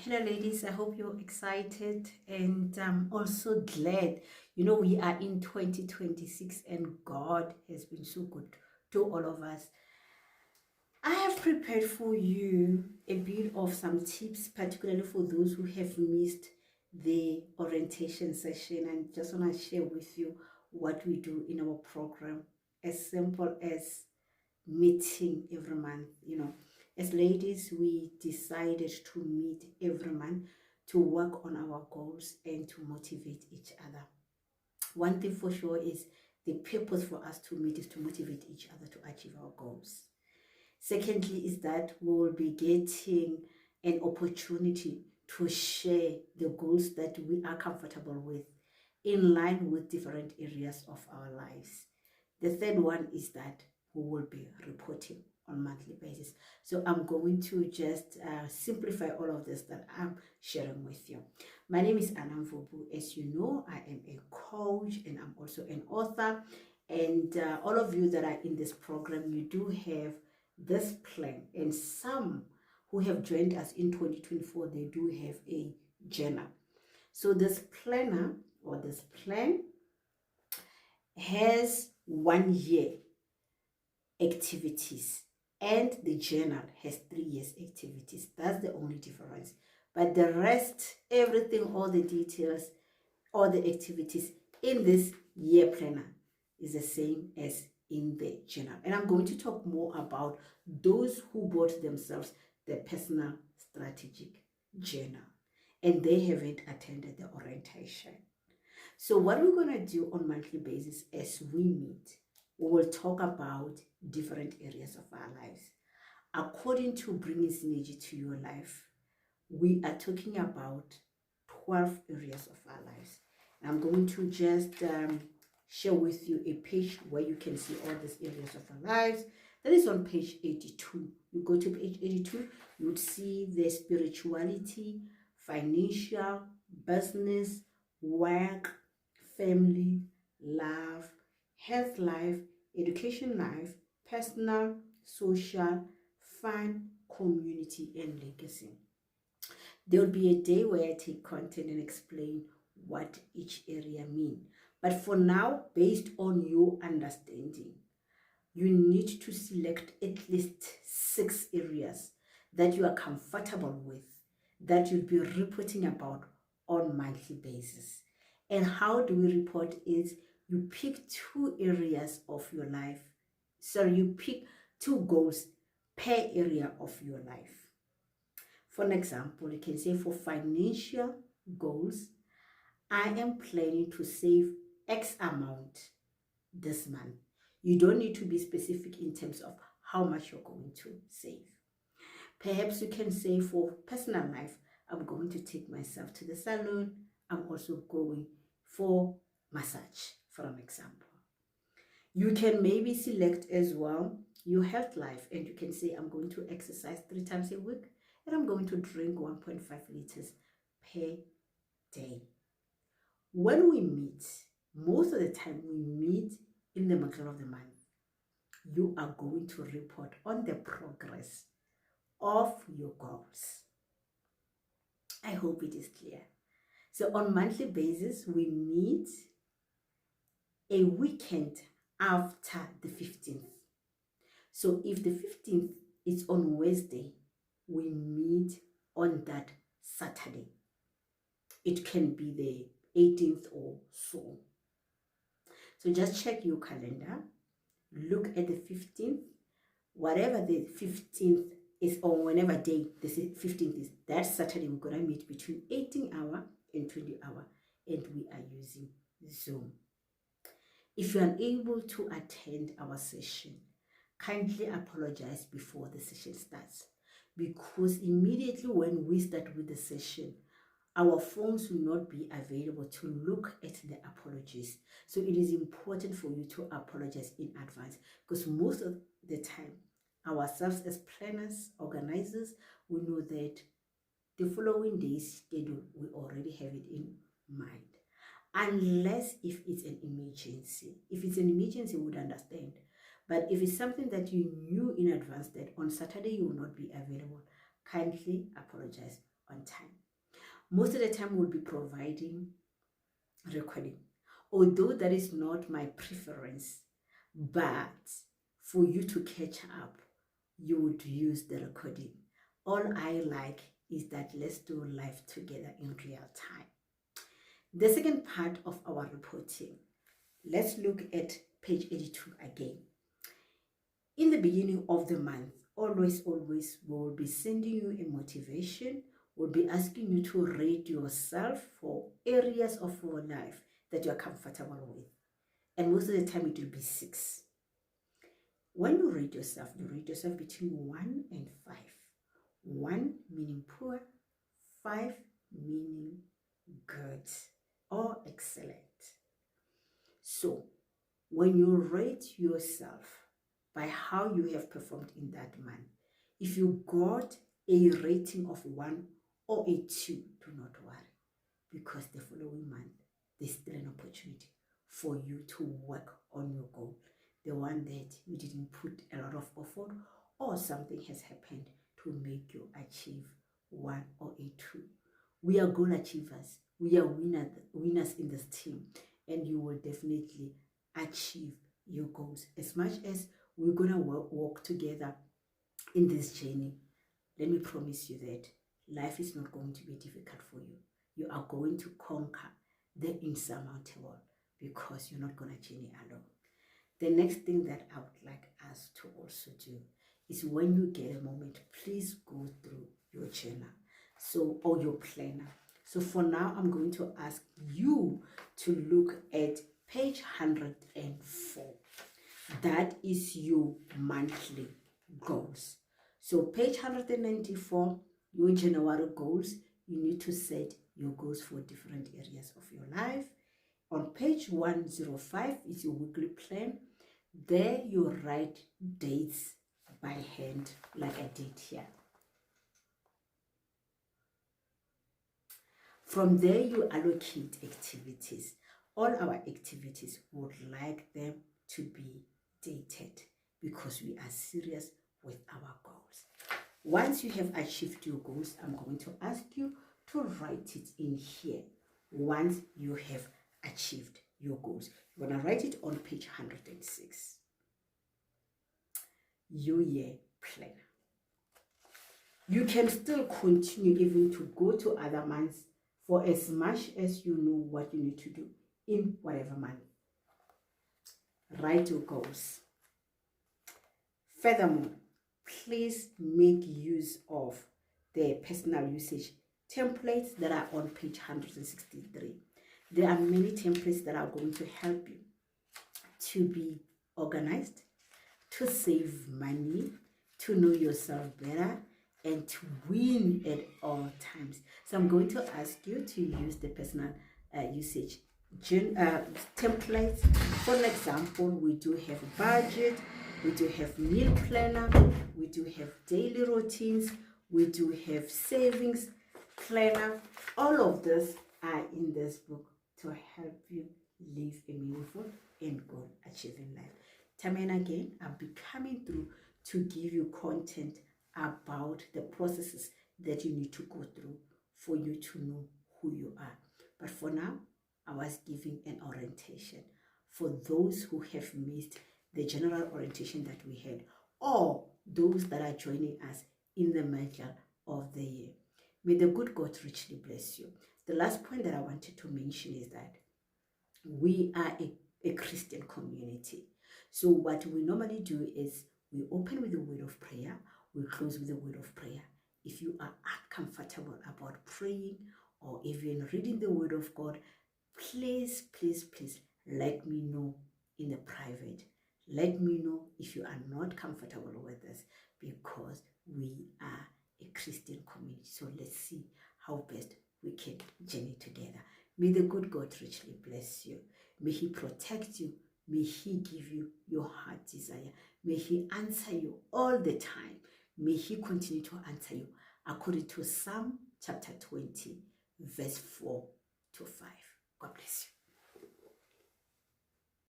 Hello, ladies. I hope you're excited and also glad. We are in 2026 and God has been so good to all of us. I have prepared for you a bit of some tips, particularly for those who have missed the orientation session, and just want to share with you what we do in our program. As simple as meeting every month. As ladies, we decided to meet every month to work on our goals and to motivate each other. One thing for sure is the purpose for us to meet is to motivate each other to achieve our goals. Secondly is that we will be getting an opportunity to share the goals that we are comfortable with in line with different areas of our lives. The third one is that we will be reporting on monthly basis. So I'm going to just simplify all of this that I'm sharing with you. My name is Anna Mvubu. As you know, I am a coach and I'm also an author. And all of you that are in this program, you do have this plan. And some who have joined us in 2024, they do have a journal. So this planner or this plan has 1 year activities and the journal has 3 years activities. That's the only difference. But the rest, everything, all the details, all the activities in this year planner is the same as in the journal. And I'm going to talk more about those who bought themselves the personal strategic journal and they haven't attended the orientation. So what we're going to do on monthly basis as we meet, we will talk about different areas of our lives. According to bringing synergy to your life, we are talking about 12 areas of our lives. And I'm going to just share with you a page where you can see all these areas of our lives. That is on page 82. You go to page 82, you would see the spirituality, financial, business, work, family, love, health life, education life, personal, social, fun, community, and legacy. There will be a day where I take content and explain what each area mean. But for now, based on your understanding, you need to select at least 6 areas that you are comfortable with, that you'll be reporting about on monthly basis. And how do we report is you pick 2 areas of your life. So you pick 2 goals per area of your life. For an example, you can say for financial goals, I am planning to save X amount this month. You don't need to be specific in terms of how much you're going to save. Perhaps you can say for personal life, I'm going to take myself to the salon. I'm also going for massage, for an example. You can maybe select as well your health life and you can say, I'm going to exercise 3 times a week and I'm going to drink 1.5 liters per day. When we meet, most of the time we meet in the middle of the month. You are going to report on the progress of your goals. I hope it is clear. So on monthly basis, we meet a weekend after the 15th. So if the 15th is on Wednesday, we meet on that Saturday. It can be the 18th or so. So just check your calendar. Look at the 15th. Whatever the 15th is, or whenever day the 15th is, that Saturday we're going to meet between 18 hour and 20 hour, and we are using Zoom. If you are unable to attend our session, kindly apologize before the session starts, because immediately when we start with the session, our phones will not be available to look at the apologies. So it is important for you to apologize in advance, because most of the time, ourselves as planners, organizers, we know that the following day's schedule, we already have it in mind. Unless if it's an emergency. If it's an emergency, we would understand. But if it's something that you knew in advance that on Saturday you will not be available, kindly apologize on time. Most of the time we'll be providing recording, although that is not my preference, but for you to catch up, you would use the recording. All I like is that let's do life together in real time. The second part of our reporting, let's look at page 82 again. In the beginning of the month, always, we will be sending you a motivation. We'll be asking you to rate yourself for areas of your life that you're comfortable with. And most of the time it will be 6. When you rate yourself between 1 and 5. 1 meaning poor, 5 meaning good or excellent. So when you rate yourself by how you have performed in that month, if you got a rating of 1 or a 2, do not worry, because the following month there's still an opportunity for you to work on your goal, the one that you didn't put a lot of effort, or something has happened to make you achieve 1 or a 2. We are goal achievers. We are winners in this team, and you will definitely achieve your goals. As much as we're gonna walk together in this journey, let me promise you that life is not going to be difficult for you. You are going to conquer the insurmountable, because you're not gonna journey alone. The next thing that I would like us to also do is, when you get a moment, please go through your journal, or your planner. So for now, I'm going to ask you to look at page 104. That is your monthly goals. So page 194, your January goals. You need to set your goals for different areas of your life. On page 105 is your weekly plan. There you write dates by hand, like I did here. From there, you allocate activities. All our activities would like them to be dated, because we are serious with our goals. Once you have achieved your goals, I'm going to ask you to write it in here. Once you have achieved your goals, you're going to write it on page 106. Your year planner. You can still continue even to go to other months for as much as you know what you need to do in whatever month. Write your goals. Furthermore, please make use of the personal usage templates that are on page 163. There are many templates that are going to help you to be organized, to save money, to know yourself better, and to win at all times. So I'm going to ask you to use the personal usage templates. For an example, we do have budget, we do have meal planner, we do have daily routines, we do have savings planner. All of this are in this book to help you live a meaningful and goal achieving life. Time and again, I'll be coming through to give you content about the processes that you need to go through for you to know who you are. But for now, I was giving an orientation for those who have missed the general orientation that we had, or those that are joining us in the middle of the year. May the good God richly bless you. The last point that I wanted to mention is that we are a Christian community. So what we normally do is we open with a word of prayer, we close with a word of prayer. If you are uncomfortable about praying or even reading the word of God, please let me know in the private. Let me know if you are not comfortable with this, because we are a Christian community. So let's see how best we can journey together. May the good God richly bless you. May He protect you. May He give you your heart desire. May He answer you all the time. May He continue to answer you according to Psalm chapter 20, verse 4 to 5. God bless you.